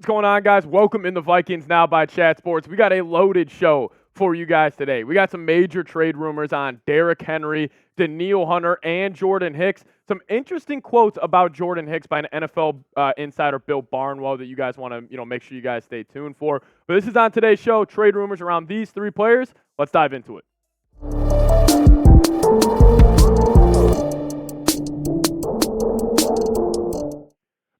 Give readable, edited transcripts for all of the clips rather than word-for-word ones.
What's going on, guys? Welcome in the Vikings Now by Chat Sports. We got a loaded show for you guys today. We got some major trade rumors on Derrick Henry, Danielle Hunter, and Jordan Hicks. Some interesting quotes about Jordan Hicks by an NFL insider, Bill Barnwell, that you guys want to make sure you guys stay tuned for. But this is on today's show, trade rumors around these three players. Let's dive into it.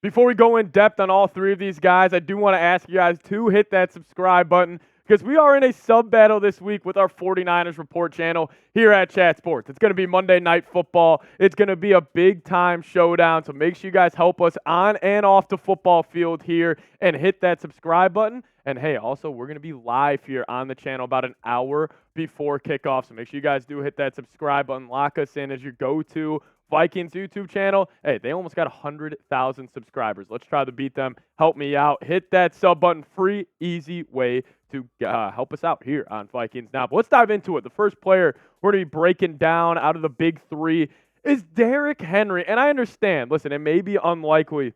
Before we go in depth on all three of these guys, I do want to ask you guys to hit that subscribe button because we are in a sub battle this week with our 49ers Report channel here at Chat Sports. It's going to be Monday Night Football. It's going to be a big-time showdown, so make sure you guys help us on and off the football field here and hit that subscribe button. And, hey, also, we're going to be live here on the channel about an hour before kickoff, so make sure you guys do hit that subscribe button. Lock us in as your go-to Vikings YouTube channel. Hey, they almost got 100,000 subscribers. Let's try to beat them. Help me out. Hit that sub button. Free, easy way to help us out here on Vikings Now. But let's dive into it. The first player we're going to be breaking down out of the big three is Derrick Henry. And I understand, listen, it may be unlikely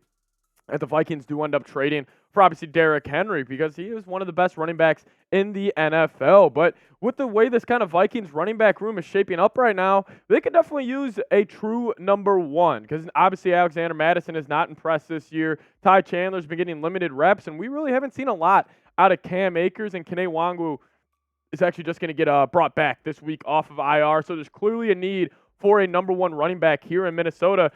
that the Vikings do end up trading for obviously Derrick Henry because he is one of the best running backs in the NFL. But with the way this kind of Vikings running back room is shaping up right now, they could definitely use a true number one because obviously Alexander Mattison has not impressed this year. Ty Chandler's been getting limited reps, and we really haven't seen a lot out of Cam Akers, and Kene Nwangwu is actually just going to get brought back this week off of IR. So there's clearly a need for a number one running back here in Minnesota.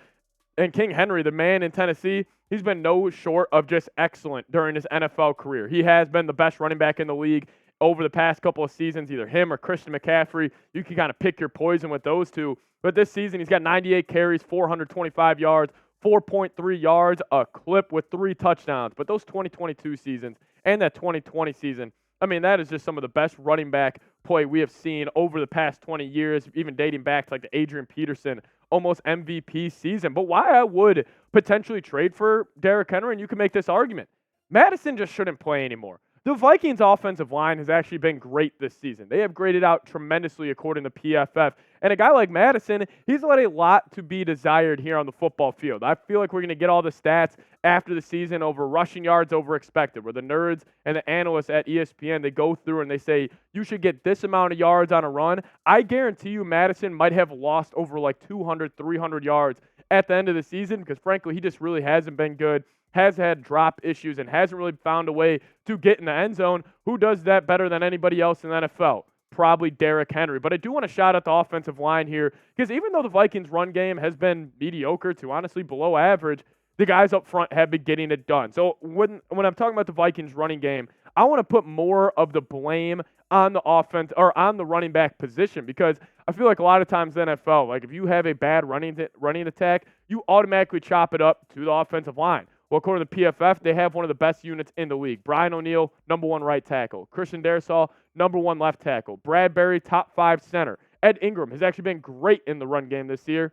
And King Henry, the man in Tennessee, he's been no short of just excellent during his NFL career. He has been the best running back in the league over the past couple of seasons, either him or Christian McCaffrey. You can kind of pick your poison with those two. But this season, he's got 98 carries, 425 yards, 4.3 yards a clip with 3 touchdowns. But those 2022 seasons and that 2020 season, I mean, that is just some of the best running back play we have seen over the past 20 years, even dating back to like the Adrian Peterson almost MVP season. But why I would potentially trade for Derrick Henry, and you can make this argument, Mattison just shouldn't play anymore. The Vikings offensive line has actually been great this season. They have graded out tremendously according to PFF. And a guy like Mattison, he's let a lot to be desired here on the football field. I feel like we're going to get all the stats after the season over rushing yards over expected, where the nerds and the analysts at ESPN, they go through and they say, you should get this amount of yards on a run. I guarantee you Mattison might have lost over like 200, 300 yards at the end of the season because, frankly, he just really hasn't been good, has had drop issues, and hasn't really found a way to get in the end zone. Who does that better than anybody else in the NFL? Probably Derrick Henry. But I do want to shout out the offensive line here because even though the Vikings run game has been mediocre to honestly below average, the guys up front have been getting it done. So when I'm talking about the Vikings running game, I want to put more of the blame on the offense or on the running back position because I feel like a lot of times in the NFL, like if you have a bad running attack, you automatically chop it up to the offensive line. Well, according to PFF, they have one of the best units in the league. Brian O'Neill, number 1 right tackle. Christian Darrisaw, number 1 left tackle. Bradbury, top 5 center. Ed Ingram has actually been great in the run game this year.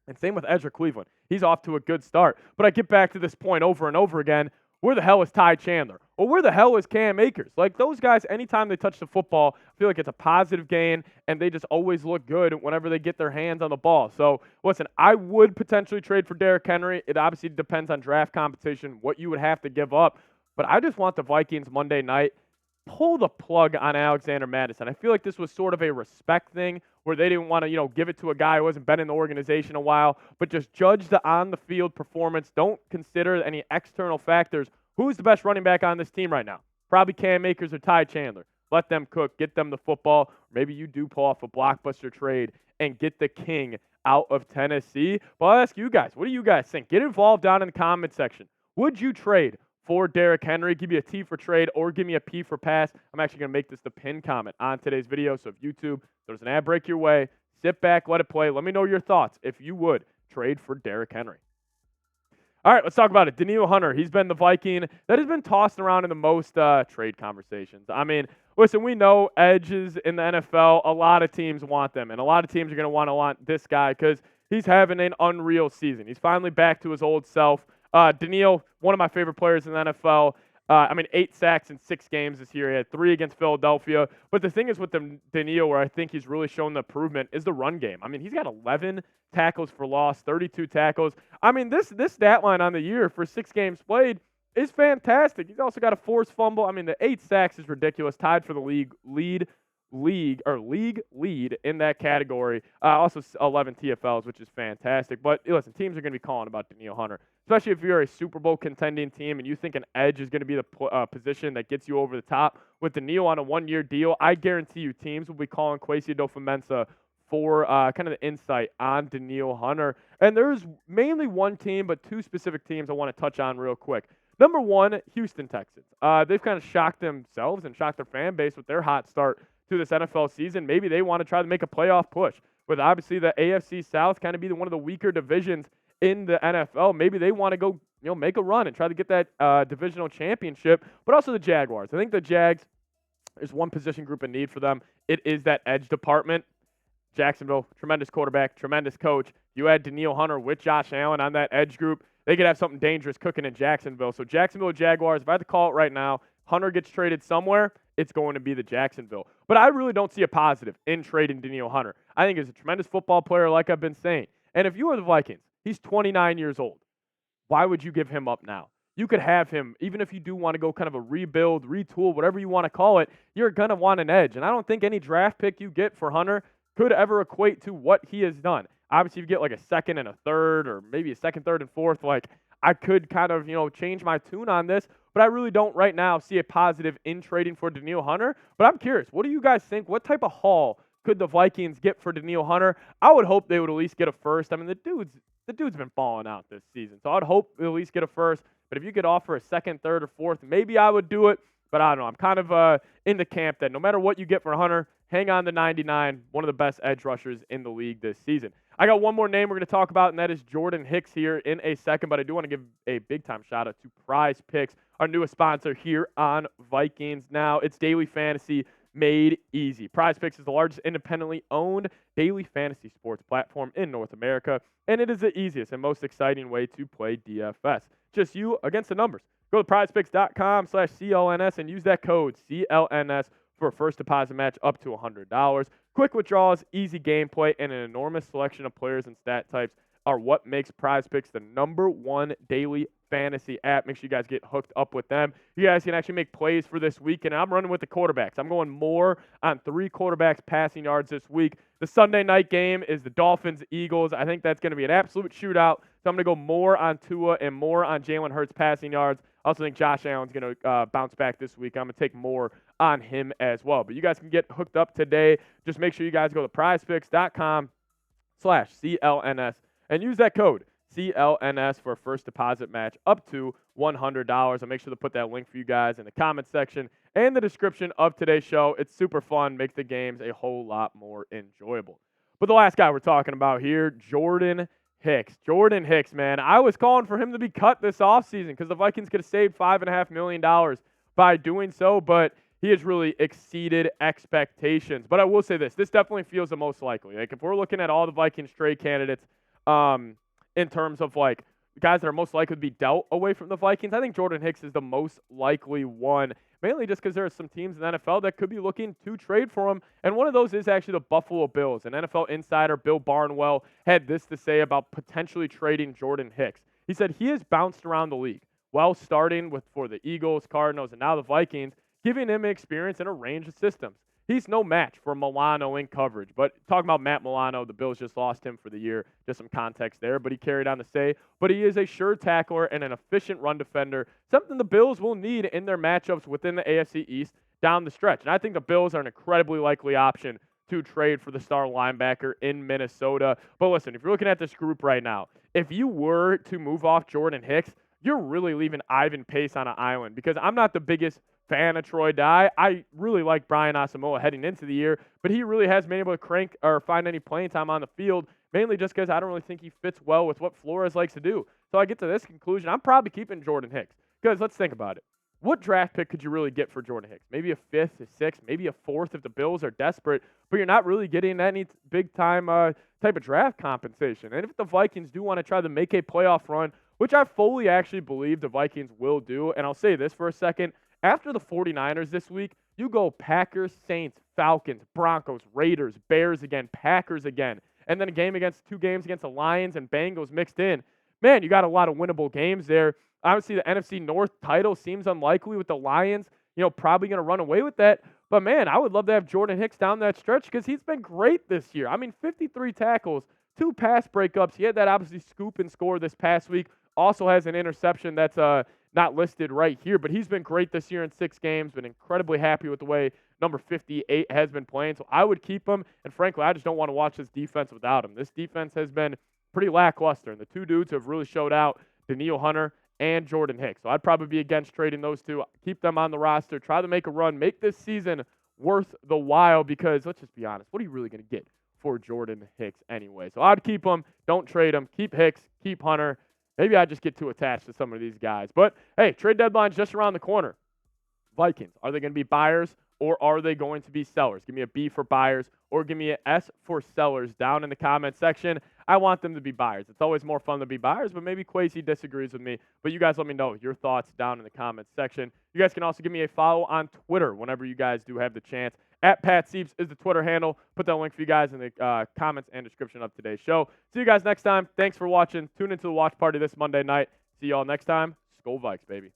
And same with Ezra Cleveland. He's off to a good start. But I get back to this point over and over again. Where the hell is Ty Chandler? Or where the hell is Cam Akers? Like, those guys, anytime they touch the football, I feel like it's a positive gain, and they just always look good whenever they get their hands on the ball. So, listen, I would potentially trade for Derrick Henry. It obviously depends on draft competition, what you would have to give up. But I just want the Vikings Monday night pull the plug on Alexander Mattison. I feel like this was sort of a respect thing where they didn't want to, give it to a guy who hasn't been in the organization a while, but just judge the on-the-field performance. Don't consider any external factors. Who's the best running back on this team right now? Probably Cam Akers or Ty Chandler. Let them cook. Get them the football. Maybe you do pull off a blockbuster trade and get the king out of Tennessee. But I'll ask you guys, what do you guys think? Get involved down in the comment section. Would you trade for Derrick Henry? Give me a T for trade or give me a P for pass. I'm actually going to make this the pin comment on today's video. So if YouTube, there's an ad break your way, sit back, let it play. Let me know your thoughts if you would trade for Derrick Henry. All right, let's talk about it. Danielle Hunter, he's been the Viking that has been tossed around in the most trade conversations. I mean, listen, we know edges in the NFL, a lot of teams want them, and a lot of teams are going to want this guy because he's having an unreal season. He's finally back to his old self. Danielle, one of my favorite players in the NFL. 8 sacks in 6 games this year. He had 3 against Philadelphia. But the thing is with Danielle, where I think he's really shown the improvement, is the run game. I mean, he's got 11 tackles for loss, 32 tackles. I mean, this stat line on the year for 6 games played, is fantastic. He's also got a forced fumble. I mean, the 8 sacks is ridiculous, tied for the league lead in that category. Also 11 TFLs, which is fantastic. But listen, teams are going to be calling about Danielle Hunter, especially if you're a Super Bowl contending team and you think an edge is going to be the position that gets you over the top. With Danielle on a 1-year deal, I guarantee you teams will be calling Kwesi Adofo-Mensah for kind of the insight on Danielle Hunter. And there's mainly one team, but 2 specific teams I want to touch on real quick. Number 1, Houston Texans. They've kind of shocked themselves and shocked their fan base with their hot start to this NFL season. Maybe they want to try to make a playoff push, with obviously the AFC South kind of be one of the weaker divisions in the NFL. Maybe they want to go, make a run and try to get that divisional championship. But also the Jaguars. I think the Jags, there's one position group in need for them. It is that edge department. Jacksonville, tremendous quarterback, tremendous coach. You add Danielle Hunter with Josh Allen on that edge group, they could have something dangerous cooking in Jacksonville. So Jacksonville Jaguars, if I had to call it right now, Hunter gets traded somewhere, it's going to be the Jacksonville. But I really don't see a positive in trading Danielle Hunter. I think he's a tremendous football player, like I've been saying. And if you are the Vikings, he's 29 years old. Why would you give him up now? You could have him, even if you do want to go kind of a rebuild, retool, whatever you want to call it, you're going to want an edge. And I don't think any draft pick you get for Hunter could ever equate to what he has done. Obviously, if you get like a second and a third, or maybe a second, third, and fourth, like I could kind of, change my tune on this, but I really don't right now see a positive in trading for Danielle Hunter. But I'm curious, what do you guys think? What type of haul could the Vikings get for Danielle Hunter? I would hope they would at least get a first. I mean, the dude's been falling out this season, so I'd hope they'll at least get a first. But if you could offer a second, third, or fourth, maybe I would do it. But I don't know. I'm kind of in the camp that no matter what you get for Hunter, hang on to 99, one of the best edge rushers in the league this season. I got one more name we're going to talk about, and that is Jordan Hicks here in a second. But I do want to give a big-time shout-out to Prize Picks, our newest sponsor here on Vikings Now. It's daily fantasy made easy. Prize Picks is the largest independently owned daily fantasy sports platform in North America, and it is the easiest and most exciting way to play DFS. Just you against the numbers. Go to prizepicks.com/CLNS and use that code CLNS for a first deposit match up to $100. Quick withdrawals, easy gameplay, and an enormous selection of players and stat types are what makes Prize Picks the #1 daily fantasy app. Make sure you guys get hooked up with them. You guys can actually make plays for this week, and I'm running with the quarterbacks. I'm going more on 3 quarterbacks passing yards this week. The Sunday night game is the Dolphins-Eagles. I think that's going to be an absolute shootout, so I'm going to go more on Tua and more on Jalen Hurts passing yards. I also think Josh Allen's going to bounce back this week. I'm going to take more on him as well. But you guys can get hooked up today. Just make sure you guys go to prizepicks.com/CLNS and use that code CLNS for a first deposit match up to $100. I'll make sure to put that link for you guys in the comment section and the description of today's show. It's super fun, makes the games a whole lot more enjoyable. But the last guy we're talking about here, Jordan Hicks. Jordan Hicks, man. I was calling for him to be cut this offseason because the Vikings could have saved $5.5 million by doing so, but he has really exceeded expectations. But I will say this definitely feels the most likely. Like, if we're looking at all the Vikings trade candidates, in terms of like guys that are most likely to be dealt away from the Vikings, I think Jordan Hicks is the most likely one, mainly just because there are some teams in the NFL that could be looking to trade for him, and one of those is actually the Buffalo Bills. And NFL insider Bill Barnwell had this to say about potentially trading Jordan Hicks. He said he has bounced around the league, well, starting for the Eagles, Cardinals, and now the Vikings, giving him experience in a range of systems. He's no match for Milano in coverage. But talking about Matt Milano, the Bills just lost him for the year. Just some context there. But he carried on to say, but he is a sure tackler and an efficient run defender, something the Bills will need in their matchups within the AFC East down the stretch. And I think the Bills are an incredibly likely option to trade for the star linebacker in Minnesota. But listen, if you're looking at this group right now, if you were to move off Jordan Hicks, you're really leaving Ivan Pace on an island, because I'm not the biggest fan of Troy Dye. I really like Brian Asamoah heading into the year, but he really hasn't been able to crank or find any playing time on the field, mainly just because I don't really think he fits well with what Flores likes to do. So I get to this conclusion, I'm probably keeping Jordan Hicks, because let's think about it. What draft pick could you really get for Jordan Hicks? Maybe a 5th, a 6th, maybe a 4th if the Bills are desperate, but you're not really getting any big-time type of draft compensation. And if the Vikings do want to try to make a playoff run, which I fully actually believe the Vikings will do, and I'll say this for a second, after the 49ers this week, you go Packers, Saints, Falcons, Broncos, Raiders, Bears again, Packers again, and then 2 games against the Lions and Bengals mixed in. Man, you got a lot of winnable games there. Obviously, the NFC North title seems unlikely with the Lions, probably going to run away with that. But, man, I would love to have Jordan Hicks down that stretch because he's been great this year. I mean, 53 tackles, 2 pass breakups. He had that obviously scoop and score this past week. Also has an interception that's not listed right here. But he's been great this year in 6 games. Been incredibly happy with the way number 58 has been playing. So I would keep him. And, frankly, I just don't want to watch this defense without him. This defense has been pretty lackluster. And the 2 dudes who have really showed out, Danielle Hunter and Jordan Hicks. So I'd probably be against trading those 2. Keep them on the roster. Try to make a run. Make this season worth the while because, let's just be honest, what are you really going to get for Jordan Hicks anyway? So I'd keep him. Don't trade him. Keep Hicks. Keep Hunter. Maybe I just get too attached to some of these guys. But, hey, trade deadline's just around the corner. Vikings, are they going to be buyers or are they going to be sellers? Give me a B for buyers or give me an S for sellers down in the comment section. I want them to be buyers. It's always more fun to be buyers, but maybe Kwesi disagrees with me. But you guys let me know your thoughts down in the comments section. You guys can also give me a follow on Twitter whenever you guys do have the chance. At Pat Sieps is the Twitter handle. Put that link for you guys in the comments and description of today's show. See you guys next time. Thanks for watching. Tune into the watch party this Monday night. See you all next time. Skol Vikes, baby.